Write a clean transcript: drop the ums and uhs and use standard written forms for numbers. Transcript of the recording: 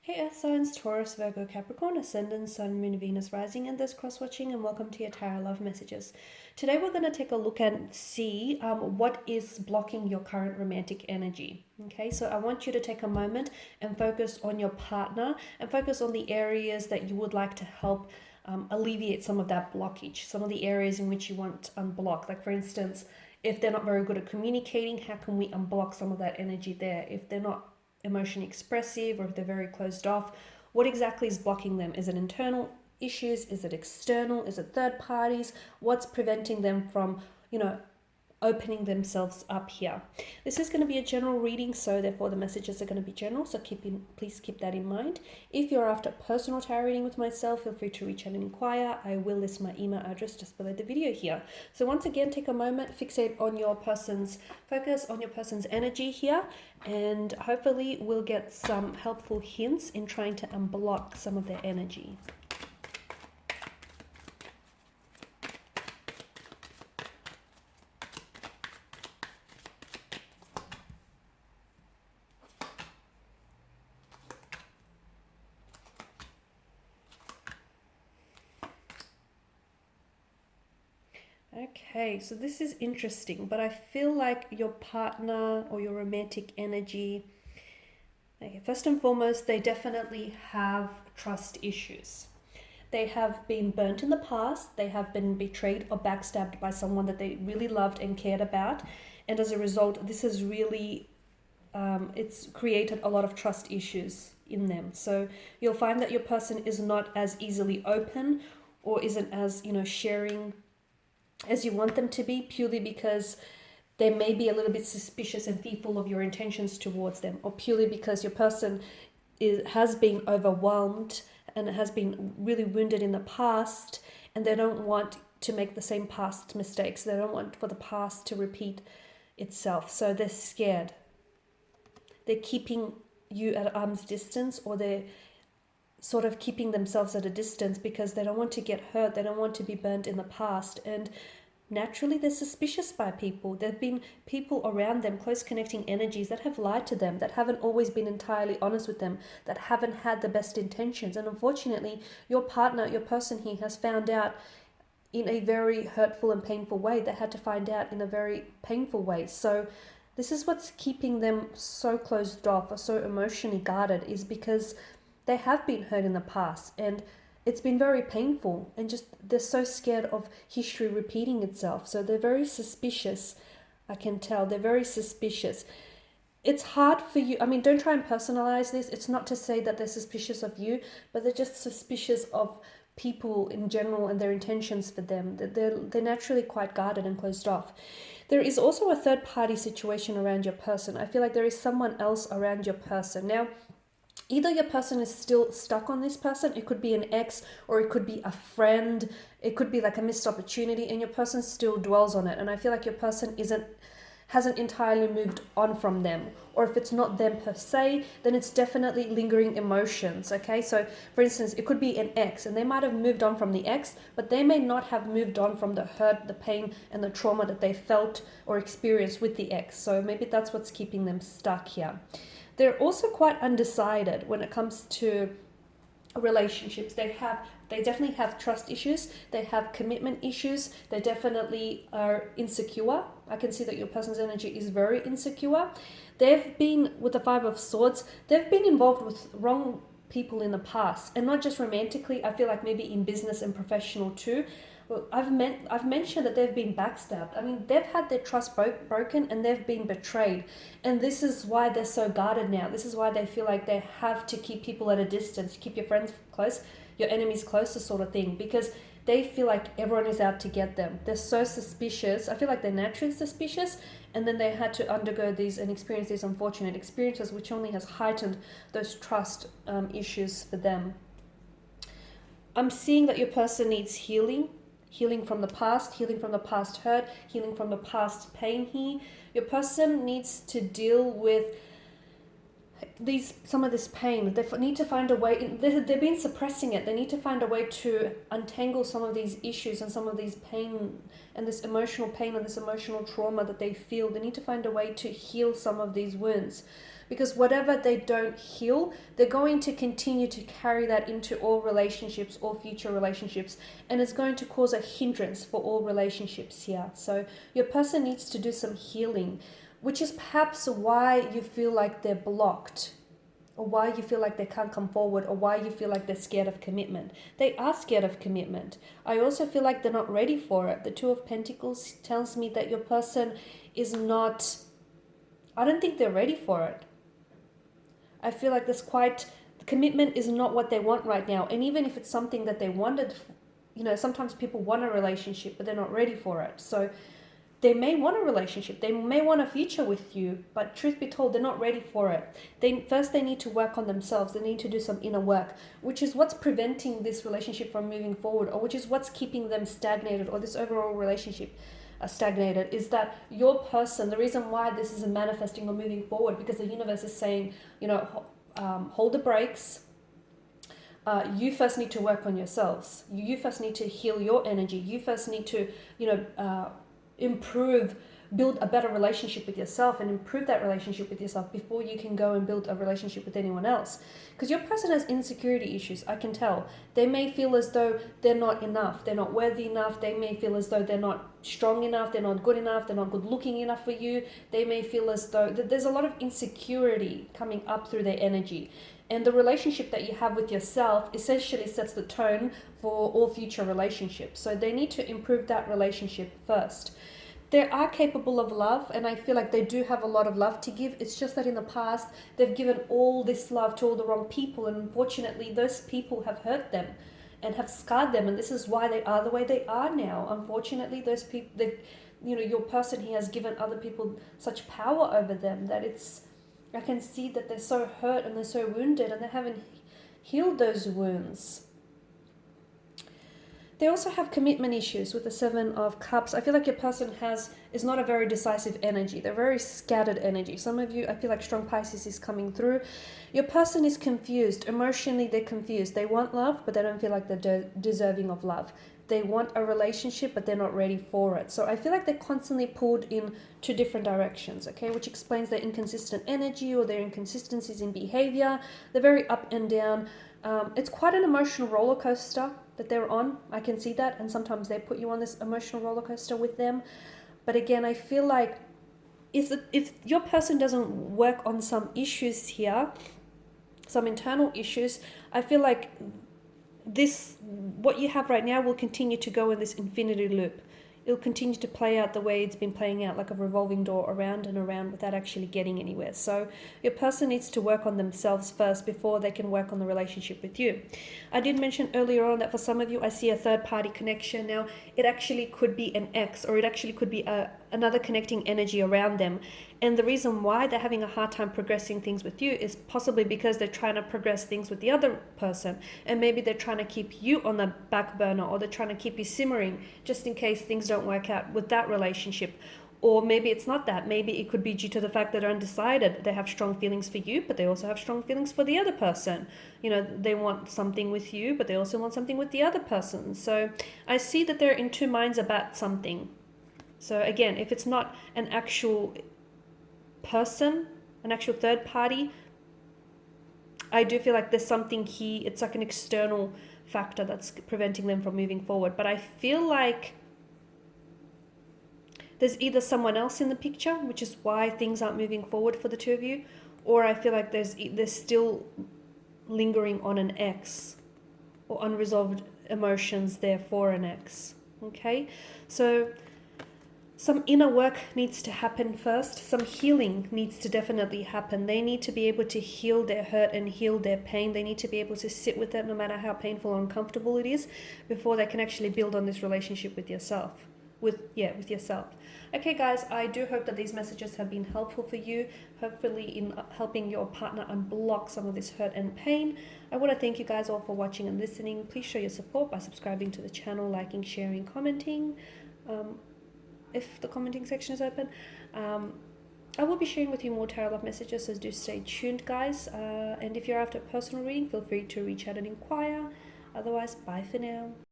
Hey Earth signs, Taurus, Virgo, Capricorn, Ascendant, Sun, Moon, Venus, Rising, and this cross-watching, and welcome to your Tarot Love Messages. Today we're going to take a look and see what is blocking your current romantic energy. Okay, so I want you to take a moment and focus on your partner and focus on the areas that you would like to help alleviate some of that blockage, some of the areas in which you want to unblock. Like for instance, if they're not very good at communicating, how can we unblock some of that energy there? If they're not emotionally expressive or if they're very closed off, what exactly is blocking them? Is it internal issues? Is it external? Is it third parties? What's preventing them from, opening themselves up here? This is going to be a general reading, so therefore the messages are going to be general, so please keep that in mind. If you're after a personal tarot reading with myself, feel free to reach out and inquire. I will list my email address just below the video here. So once again, take a moment, focus on your person's energy here, and hopefully we'll get some helpful hints in trying to unblock some of their energy. Okay, so this is interesting, but I feel like your partner or your romantic energy, okay, first and foremost, they definitely have trust issues. They have been burnt in the past, they have been betrayed or backstabbed by someone that they really loved and cared about, and as a result, this has really, it's created a lot of trust issues in them. So you'll find that your person is not as easily open or isn't as, sharing as you want them to be, purely because they may be a little bit suspicious and fearful of your intentions towards them, or purely because your person has been overwhelmed and has been really wounded in the past, and they don't want to make the same past mistakes. They don't want for the past to repeat itself. So they're scared. They're keeping you at arm's distance, or they're sort of keeping themselves at a distance because they don't want to get hurt. They don't want to be burnt in the past. And naturally, they're suspicious by people. There have been people around them, close connecting energies, that have lied to them, that haven't always been entirely honest with them, that haven't had the best intentions. And unfortunately, your partner, your person here, has found out in a very hurtful and painful way. They had to find out in a very painful way. So this is what's keeping them so closed off or so emotionally guarded, is because they have been hurt in the past and it's been very painful, and just they're so scared of history repeating itself. So they're very suspicious. I can tell they're very suspicious. It's hard for you. I mean, don't try and personalize this. It's not to say that they're suspicious of you, but they're just suspicious of people in general and their intentions for them. They're naturally quite guarded and closed off. There is also a third party situation around your person. I feel like there is someone else around your person. Now, either your person is still stuck on this person, it could be an ex, or it could be a friend, it could be like a missed opportunity, and your person still dwells on it. And I feel like your person hasn't entirely moved on from them. Or if it's not them per se, then it's definitely lingering emotions. Okay, so for instance, it could be an ex, and they might have moved on from the ex, but they may not have moved on from the hurt, the pain, and the trauma that they felt or experienced with the ex. So maybe that's what's keeping them stuck here. They're also quite undecided when it comes to relationships. They definitely have trust issues. They have commitment issues. They definitely are insecure. I can see that your person's energy is very insecure. They've been, with the Five of Swords, they've been involved with wrong people in the past, and not just romantically. I feel like maybe in business and professional too. Well, I've mentioned that they've been backstabbed. I mean, they've had their trust broken and they've been betrayed. And this is why they're so guarded now. This is why they feel like they have to keep people at a distance, keep your friends close, your enemies closer, sort of thing, because they feel like everyone is out to get them. They're so suspicious. I feel like they're naturally suspicious, and then they had to undergo these and experience these unfortunate experiences, which only has heightened those trust issues for them. I'm seeing that your person needs healing. Healing from the past hurt, healing from the past pain here. Your person needs to deal with some of this pain. They need to find a way. They've been suppressing it. They need to find a way to untangle some of these issues and some of these pain and this emotional pain and this emotional trauma that they feel. They need to find a way to heal some of these wounds. because whatever they don't heal, they're going to continue to carry that into all relationships, all future relationships, and it's going to cause a hindrance for all relationships here. So your person needs to do some healing, which is perhaps why you feel like they're blocked, or why you feel like they can't come forward, or why you feel like they're scared of commitment. They are scared of commitment. I also feel like they're not ready for it. The Two of Pentacles tells me that your person is not, I don't think they're ready for it. I feel like commitment is not what they want right now. And even if it's something that they wanted, sometimes people want a relationship, but they're not ready for it. So they may want a relationship, they may want a future with you, but truth be told, they're not ready for it. They need to work on themselves. They need to do some inner work, which is what's preventing this relationship from moving forward, or which is what's keeping them stagnated, or this overall relationship stagnated, is that your person, the reason why this isn't manifesting or moving forward, because the universe is saying, hold the brakes. You first need to work on yourselves. You first need to heal your energy. You first need to, build a better relationship with yourself, and improve that relationship with yourself before you can go and build a relationship with anyone else. Because your person has insecurity issues, I can tell. They may feel as though they're not enough, they're not worthy enough. They may feel as though they're not strong enough, they're not good enough, they're not good looking enough for you. They may feel as though there's a lot of insecurity coming up through their energy. And the relationship that you have with yourself essentially sets the tone for all future relationships. So they need to improve that relationship first. They are capable of love, and I feel like they do have a lot of love to give. It's just that in the past, they've given all this love to all the wrong people, and unfortunately, those people have hurt them and have scarred them, and this is why they are the way they are now. Unfortunately, those people, your person, he has given other people such power over them that I can see that they're so hurt and they're so wounded, and they haven't healed those wounds. They also have commitment issues with the Seven of Cups. I feel like your person is not a very decisive energy. They're very scattered energy. Some of you, I feel like strong Pisces is coming through. Your person is confused. Emotionally, they're confused. They want love, but they don't feel like they're deserving of love. They want a relationship, but they're not ready for it. So I feel like they're constantly pulled in two different directions, okay? Which explains their inconsistent energy or their inconsistencies in behavior. They're very up and down. It's quite an emotional roller coaster that they're on. I can see that, and sometimes they put you on this emotional roller coaster with them. But again, I feel like if your person doesn't work on some issues here, some internal issues, I feel like what you have right now will continue to go in this infinity loop. It'll continue to play out the way it's been playing out, like a revolving door, around and around, without actually getting anywhere. So your person needs to work on themselves first before they can work on the relationship with you. I did mention earlier on that for some of you, I see a third party connection. Now, it actually could be an ex, or it actually could be another connecting energy around them. And the reason why they're having a hard time progressing things with you is possibly because they're trying to progress things with the other person. And maybe they're trying to keep you on the back burner, or they're trying to keep you simmering just in case things don't work out with that relationship. Or maybe it's not that. Maybe it could be due to the fact that they're undecided. They have strong feelings for you, but they also have strong feelings for the other person. They want something with you, but they also want something with the other person. So I see that they're in two minds about something. So again, if it's not an actual person, an actual third party, I do feel like there's something here. It's like an external factor that's preventing them from moving forward. But I feel like there's either someone else in the picture, which is why things aren't moving forward for the two of you, or I feel like there's still lingering on an ex, or unresolved emotions there for an ex. Okay, so some inner work needs to happen first. Some healing needs to definitely happen. They need to be able to heal their hurt and heal their pain. They need to be able to sit with it, no matter how painful or uncomfortable it is, before they can actually build on this relationship with yourself. With yourself. Okay, guys, I do hope that these messages have been helpful for you, hopefully in helping your partner unblock some of this hurt and pain. I want to thank you guys all for watching and listening. Please show your support by subscribing to the channel, liking, sharing, commenting. If the commenting section is open. I will be sharing with you more tarot love messages, so do stay tuned, guys. And if you're after a personal reading, feel free to reach out and inquire. Otherwise, bye for now.